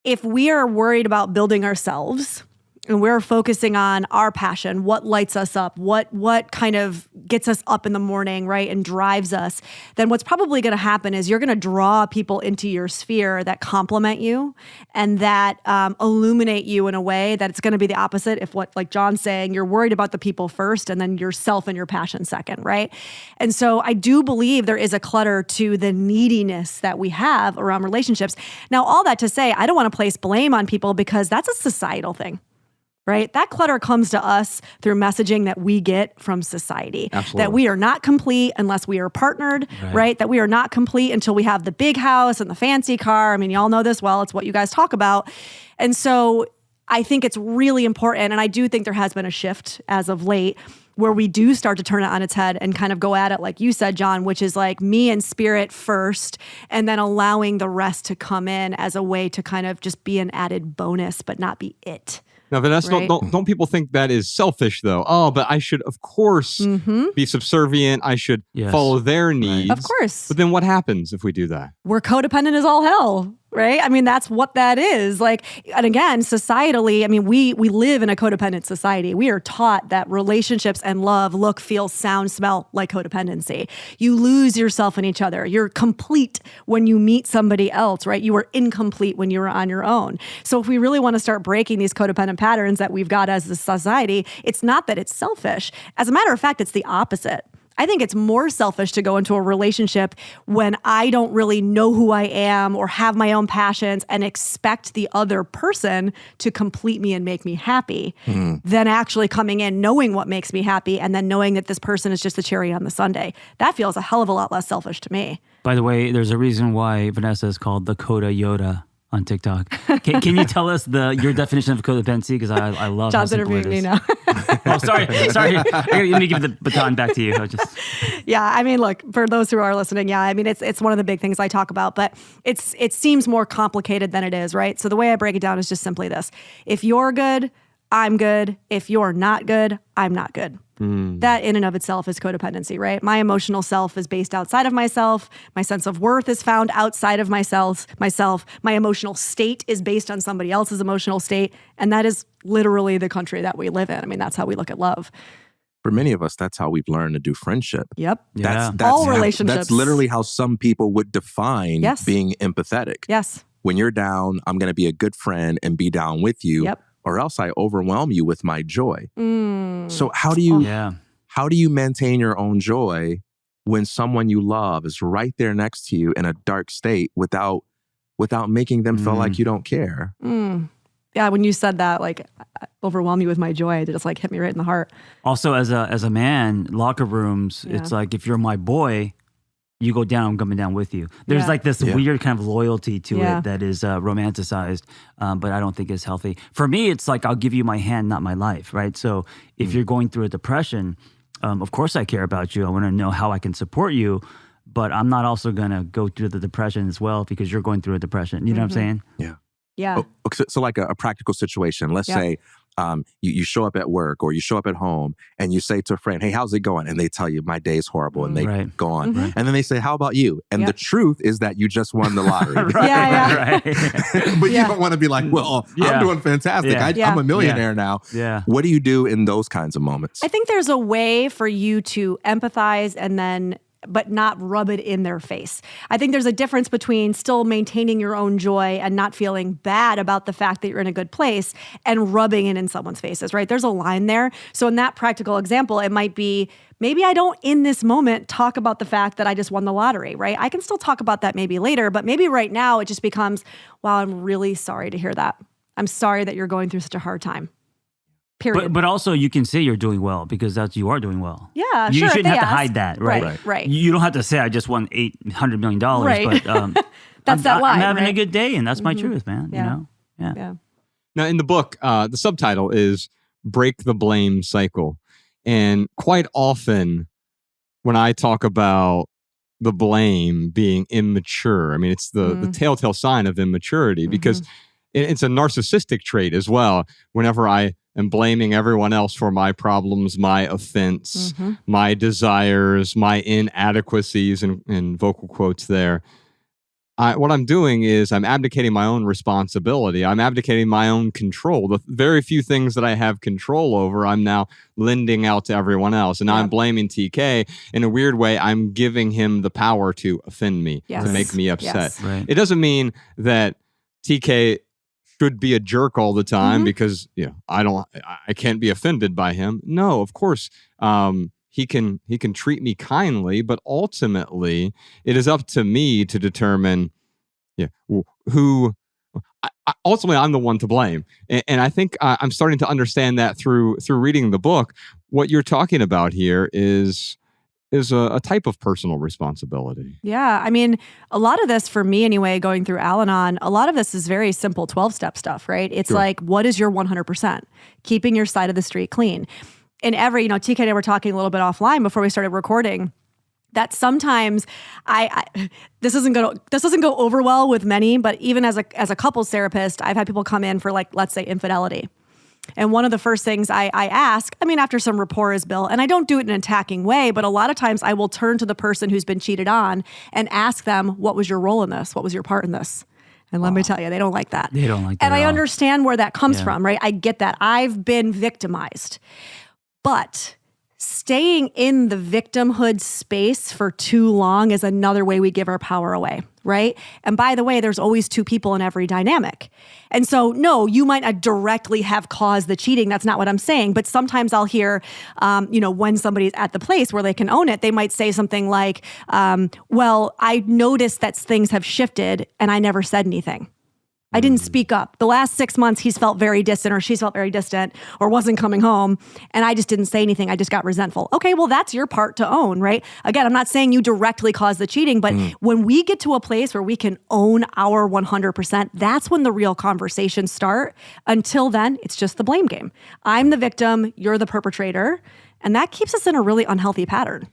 if we are worried about building ourselves and we're focusing on our passion, what lights us up, what kind of gets us up in the morning, right, and drives us, then what's probably going to happen is you're going to draw people into your sphere that complement you and that illuminate you in a way that it's going to be the opposite if what, like John's saying, you're worried about the people first and then yourself and your passion second, right? And so I do believe there is a clutter to the neediness that we have around relationships. Now, all that to say, I don't want to place blame on people because that's a societal thing. Right? That clutter comes to us through messaging that we get from society. Absolutely. That we are not complete unless we are partnered, right? That we are not complete until we have the big house and the fancy car. I mean, y'all know this well. It's what you guys talk about. And so I think it's really important. And I do think there has been a shift as of late where we do start to turn it on its head and kind of go at it like you said, John, which is like me and spirit first, and then allowing the rest to come in as a way to kind of just be an added bonus, but not be it. Now, Vanessa, right? don't people think that is selfish, though? Oh, but I should, of course, be subservient. I should follow their needs. Of course. But then what happens if we do that? We're codependent as all hell, right? I mean, that's what that is. Like, and again, societally, I mean, we live in a codependent society. We are taught that relationships and love look, feel, sound, smell like codependency. You lose yourself in each other. You're complete when you meet somebody else, right? You were incomplete when you were on your own. So if we really want to start breaking these codependent patterns that we've got as a society, it's not that it's selfish. As a matter of fact, it's the opposite. I think it's more selfish to go into a relationship when I don't really know who I am or have my own passions and expect the other person to complete me and make me happy than actually coming in knowing what makes me happy and then knowing that this person is just the cherry on the sundae. That feels a hell of a lot less selfish to me. By the way, there's a reason why Vanessa is called the Coda Yoda on TikTok. Can you tell us your definition of codependency? Because I love John's interviewing me now. Oh, sorry. Let me give the baton back to you. Yeah, I mean, look, for those who are listening, I mean, it's one of the big things I talk about, but it seems more complicated than it is, right? So the way I break it down is just simply this. If you're good, I'm good. If you're not good, I'm not good. That in and of itself is codependency, right? My emotional self is based outside of myself. My sense of worth is found outside of myself. My emotional state is based on somebody else's emotional state. And that is literally the country that we live in. I mean, that's how we look at love. For many of us, that's how we've learned to do friendship. Yep. That's all relationships. That's literally how some people would define being empathetic. Yes. When you're down, I'm going to be a good friend and be down with you. Yep. Or else I overwhelm you with my joy. So how do you maintain your own joy when someone you love is right there next to you in a dark state without making them feel like you don't care? Yeah, when you said that, like, overwhelm you with my joy, it just like hit me right in the heart. Also, as a man, locker rooms, it's like if you're my boy, you go down, I'm coming down with you. There's like this weird kind of loyalty to it that is romanticized, but I don't think it's healthy. For me, it's like I'll give you my hand, not my life, right? So if you're going through a depression, of course I care about you. I want to know how I can support you, but I'm not also going to go through the depression as well because you're going through a depression. You know what I'm saying? Yeah. Yeah. So like a practical situation, let's say you show up at work or you show up at home and you say to a friend, hey, how's it going? And they tell you, my day's horrible. And they go on. And then they say, how about you? And the truth is that you just won the lottery. But you don't want to be like, well, I'm doing fantastic. I'm a millionaire now. Yeah. What do you do in those kinds of moments? I think there's a way for you to empathize and then but not rub it in their face. I think there's a difference between still maintaining your own joy and not feeling bad about the fact that you're in a good place and rubbing it in someone's faces, right? There's a line there. So in that practical example, it might be, maybe I don't in this moment talk about the fact that I just won the lottery, right? I can still talk about that maybe later, but maybe right now it just becomes, wow, I'm really sorry to hear that. I'm sorry that you're going through such a hard time. Period. But also you can say you're doing well because you are doing well. Yeah, you sure. shouldn't have to hide that, right? Right. You don't have to say I just won $800 million, right. but that's that line. I'm having right? a good day, and that's my truth, man. Yeah. You know, Yeah. Now, in the book, the subtitle is "Break the Blame Cycle," and quite often, when I talk about the blame being immature, I mean it's the telltale sign of immaturity because it's a narcissistic trait as well. Whenever I am blaming everyone else for my problems, my offense, my desires, my inadequacies, and vocal quotes there, what I'm doing is I'm abdicating my own responsibility. I'm abdicating my own control. The very few things that I have control over, I'm now lending out to everyone else. And now I'm blaming TK. In a weird way, I'm giving him the power to offend me, to make me upset. Yes. Right. It doesn't mean that TK should be a jerk all the time because I can't be offended by him. No, of course. He can treat me kindly, but ultimately it is up to me to determine who. Ultimately, I'm the one to blame, and I think I'm starting to understand that through reading the book. What you're talking about here is a type of personal responsibility. Yeah. I mean, a lot of this for me anyway, going through Al-Anon, a lot of this is very simple 12-step stuff, right? It's like, what is your 100%? Keeping your side of the street clean. And TK and I were talking a little bit offline before we started recording, that sometimes this doesn't go over well with many, but even as a couples therapist, I've had people come in for, like, let's say infidelity. And one of the first things I ask, after some rapport is built, and I don't do it in an attacking way, but a lot of times I will turn to the person who's been cheated on and ask them, what was your role in this? What was your part in this? And let me tell you, they don't like that. They don't like that. And I understand where that comes from, right? I get that. I've been victimized. But staying in the victimhood space for too long is another way we give our power away, right? And by the way, there's always two people in every dynamic. And so, no, you might not directly have caused the cheating. That's not what I'm saying. But sometimes I'll hear, when somebody's at the place where they can own it, they might say something like, well, I noticed that things have shifted and I never said anything. I didn't speak up. The last 6 months, he's felt very distant, or she's felt very distant, or wasn't coming home, and I just didn't say anything. I just got resentful. Okay, well, that's your part to own, right? Again, I'm not saying you directly caused the cheating, but when we get to a place where we can own our 100%, that's when the real conversations start. Until then, it's just the blame game. I'm the victim, you're the perpetrator, and that keeps us in a really unhealthy pattern.